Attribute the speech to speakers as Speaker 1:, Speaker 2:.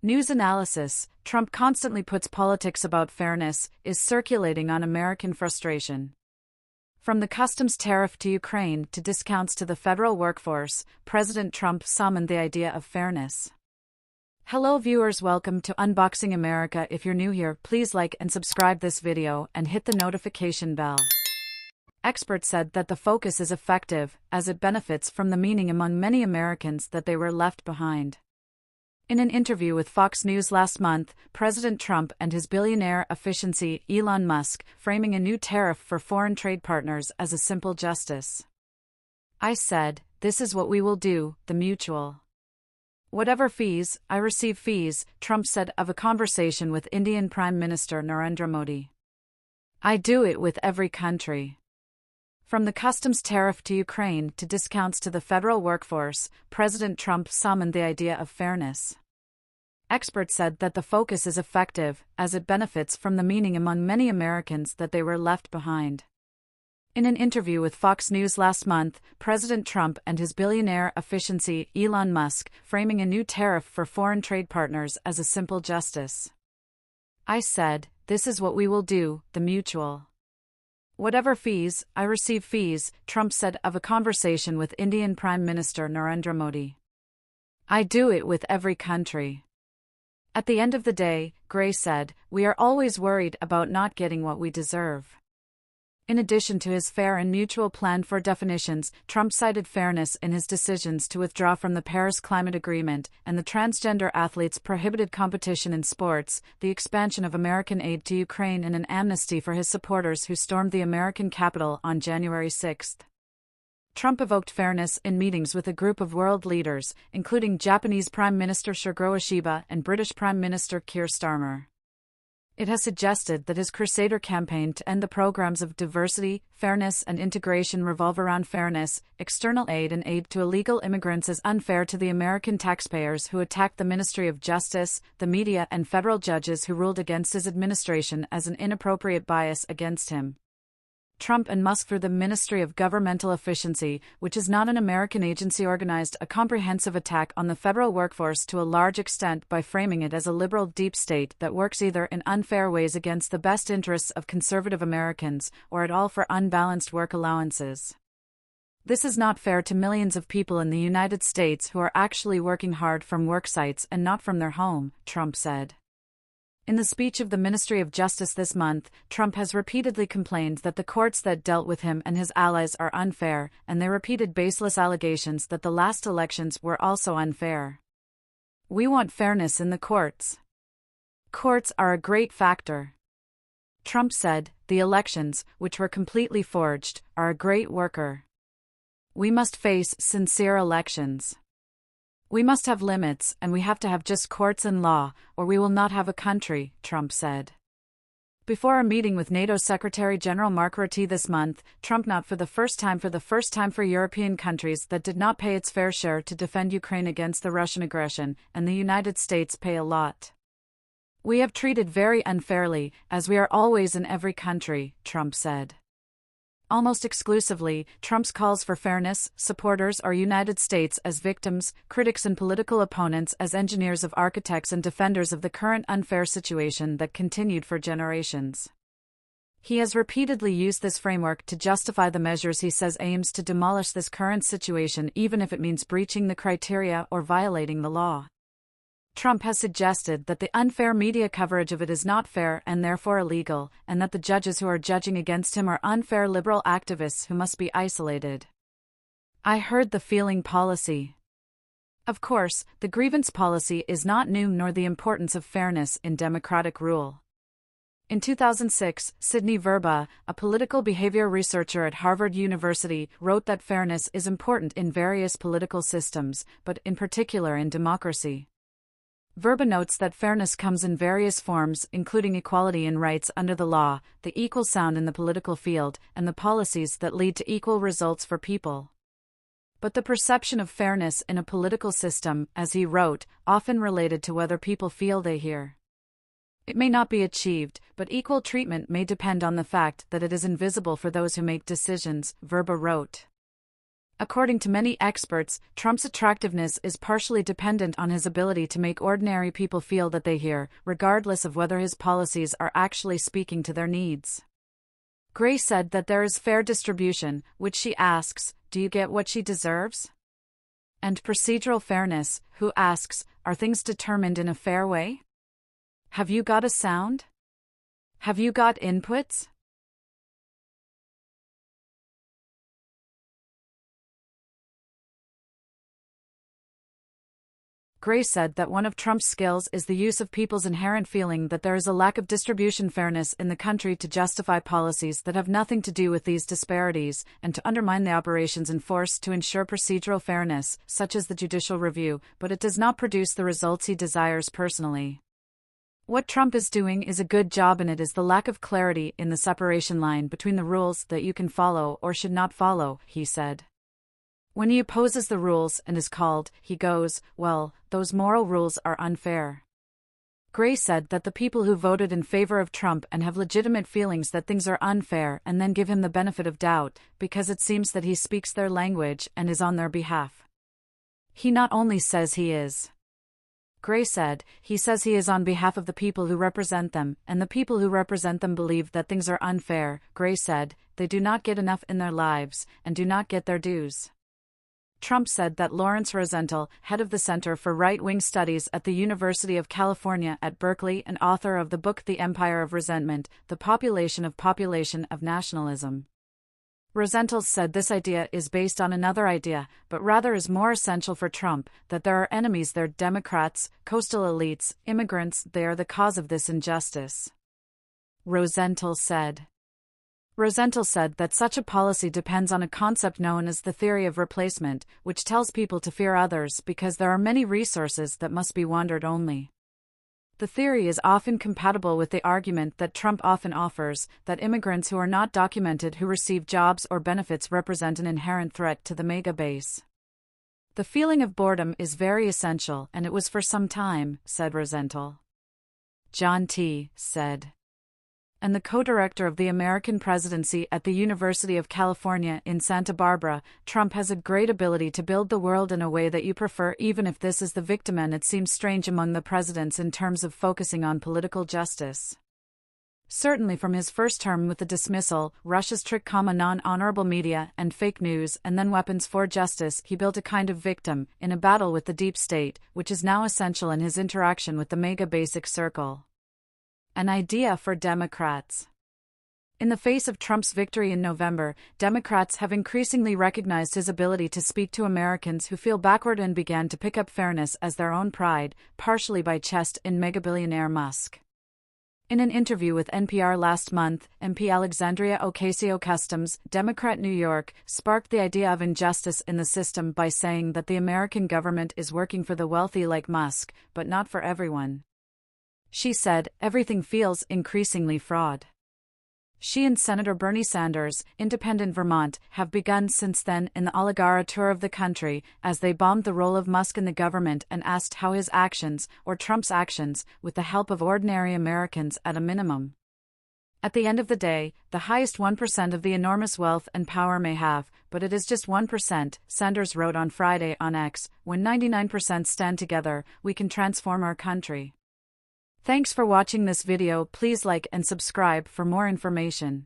Speaker 1: News analysis: Trump constantly puts politics about fairness, is circulating on American frustration. From the customs tariff to Ukraine to discounts to the federal workforce, President Trump summoned the idea of fairness. Hello viewers, welcome to Unboxing America. If you're new here, please like and subscribe this video and hit the notification bell. Experts said that the focus is effective, as it benefits from the meaning among many Americans that they were left behind. In an interview with Fox News last month, President Trump and his billionaire efficiency, Elon Musk, framing a new tariff for foreign trade partners as a simple justice. "I said, this is what we will do, the mutual. Whatever fees, I receive fees," Trump said of a conversation with Indian Prime Minister Narendra Modi. "I do it with every country." From the customs tariff to Ukraine to discounts to the federal workforce, President Trump summoned the idea of fairness. Experts said that the focus is effective, as it benefits from the meaning among many Americans that they were left behind. In an interview with Fox News last month, President Trump and his billionaire efficiency, Elon Musk, framing a new tariff for foreign trade partners as a simple justice. "I said, this is what we will do, the mutual. Whatever fees, I receive fees," Trump said of a conversation with Indian Prime Minister Narendra Modi. "I do it with every country." At the end of the day, Gray said, "We are always worried about not getting what we deserve." In addition to his fair and mutual plan for definitions, Trump cited fairness in his decisions to withdraw from the Paris Climate Agreement and the transgender athletes' prohibited competition in sports, the expansion of American aid to Ukraine, and an amnesty for his supporters who stormed the American Capitol on January 6. Trump evoked fairness in meetings with a group of world leaders, including Japanese Prime Minister Shigeru Ishiba and British Prime Minister Keir Starmer. It has suggested that his Crusader campaign to end the programs of diversity, fairness, and integration revolve around fairness. External aid and aid to illegal immigrants is unfair to the American taxpayers who attacked the Ministry of Justice, the media, and federal judges who ruled against his administration as an inappropriate bias against him. Trump and Musk, through the Ministry of Governmental Efficiency, which is not an American agency, organized a comprehensive attack on the federal workforce to a large extent by framing it as a liberal deep state that works either in unfair ways against the best interests of conservative Americans or at all for unbalanced work allowances. "This is not fair to millions of people in the United States who are actually working hard from work sites and not from their home," Trump said. In the speech of the Ministry of Justice this month, Trump has repeatedly complained that the courts that dealt with him and his allies are unfair, and they repeated baseless allegations that the last elections were also unfair. "We want fairness in the courts. Courts are a great factor." Trump said, "The elections, which were completely forged, are a great worker. We must face sincere elections. We must have limits, and we have to have just courts and law, or we will not have a country," Trump said. Before a meeting with NATO Secretary General Mark Rutte this month, Trump not for the first time for European countries that did not pay its fair share to defend Ukraine against the Russian aggression, and the United States pay a lot. "We have treated very unfairly, as we are always in every country," Trump said. Almost exclusively, Trump's calls for fairness, supporters are United States as victims, critics and political opponents as engineers of architects, and defenders of the current unfair situation that continued for generations. He has repeatedly used this framework to justify the measures he says aims to demolish this current situation, even if it means breaching the criteria or violating the law. Trump has suggested that the unfair media coverage of it is not fair and therefore illegal, and that the judges who are judging against him are unfair liberal activists who must be isolated. "I heard the feeling policy." Of course, the grievance policy is not new, nor the importance of fairness in democratic rule. In 2006, Sidney Verba, a political behavior researcher at Harvard University, wrote that fairness is important in various political systems, but in particular in democracy. Verba notes that fairness comes in various forms, including equality in rights under the law, the equal sound in the political field, and the policies that lead to equal results for people. But the perception of fairness in a political system, as he wrote, often related to whether people feel they hear. It may not be achieved, but equal treatment may depend on the fact that it is invisible for those who make decisions, Verba wrote. According to many experts, Trump's attractiveness is partially dependent on his ability to make ordinary people feel that they hear, regardless of whether his policies are actually speaking to their needs. Gray said that there is fair distribution, which she asks, do you get what she deserves? And procedural fairness, who asks, are things determined in a fair way? Have you got a sound? Have you got inputs? Gray said that one of Trump's skills is the use of people's inherent feeling that there is a lack of distribution fairness in the country to justify policies that have nothing to do with these disparities, and to undermine the operations enforced to ensure procedural fairness, such as the judicial review, but it does not produce the results he desires personally. What Trump is doing is a good job, and it is the lack of clarity in the separation line between the rules that you can follow or should not follow, he said. When he opposes the rules and is called, he goes, well, those moral rules are unfair. Gray said that the people who voted in favor of Trump and have legitimate feelings that things are unfair and then give him the benefit of doubt, because it seems that he speaks their language and is on their behalf. He not only says he is. Gray said, he says he is on behalf of the people who represent them, and the people who represent them believe that things are unfair. Gray said, they do not get enough in their lives, and do not get their dues. Trump said that Lawrence Rosenthal, head of the Center for Right-Wing Studies at the University of California at Berkeley and author of the book The Empire of Resentment, The Population of Nationalism. Rosenthal said this idea is based on another idea, but rather is more essential for Trump, that there are enemies there: Democrats, coastal elites, immigrants. They are the cause of this injustice. Rosenthal said that such a policy depends on a concept known as the theory of replacement, which tells people to fear others because there are many resources that must be wandered only. The theory is often compatible with the argument that Trump often offers, that immigrants who are not documented who receive jobs or benefits represent an inherent threat to the mega base. The feeling of boredom is very essential, and it was for some time, said Rosenthal. John T. said, and the co-director of the American presidency at the University of California in Santa Barbara, Trump has a great ability to build the world in a way that you prefer, even if this is the victim, and it seems strange among the presidents in terms of focusing on political justice. Certainly from his first term with the dismissal, Russia's trick, non-honorable media, and fake news, and then weapons for justice, he built a kind of victim, in a battle with the deep state, which is now essential in his interaction with the mega basic circle. An idea for Democrats. In the face of Trump's victory in November, Democrats have increasingly recognized his ability to speak to Americans who feel backward and began to pick up fairness as their own pride, partially by chest in mega-billionaire Musk. In an interview with NPR last month, MP Alexandria Ocasio-Customs, Democrat New York, sparked the idea of injustice in the system by saying that the American government is working for the wealthy like Musk, but not for everyone. She said, everything feels increasingly fraud. She and Senator Bernie Sanders, independent Vermont, have begun since then in the Oligara tour of the country, as they bombed the role of Musk in the government and asked how his actions, or Trump's actions, with the help of ordinary Americans at a minimum. At the end of the day, the highest 1% of the enormous wealth and power may have, but it is just 1%, Sanders wrote on Friday on X, when 99% stand together, we can transform our country. Thanks for watching this video. Please like and subscribe for more information.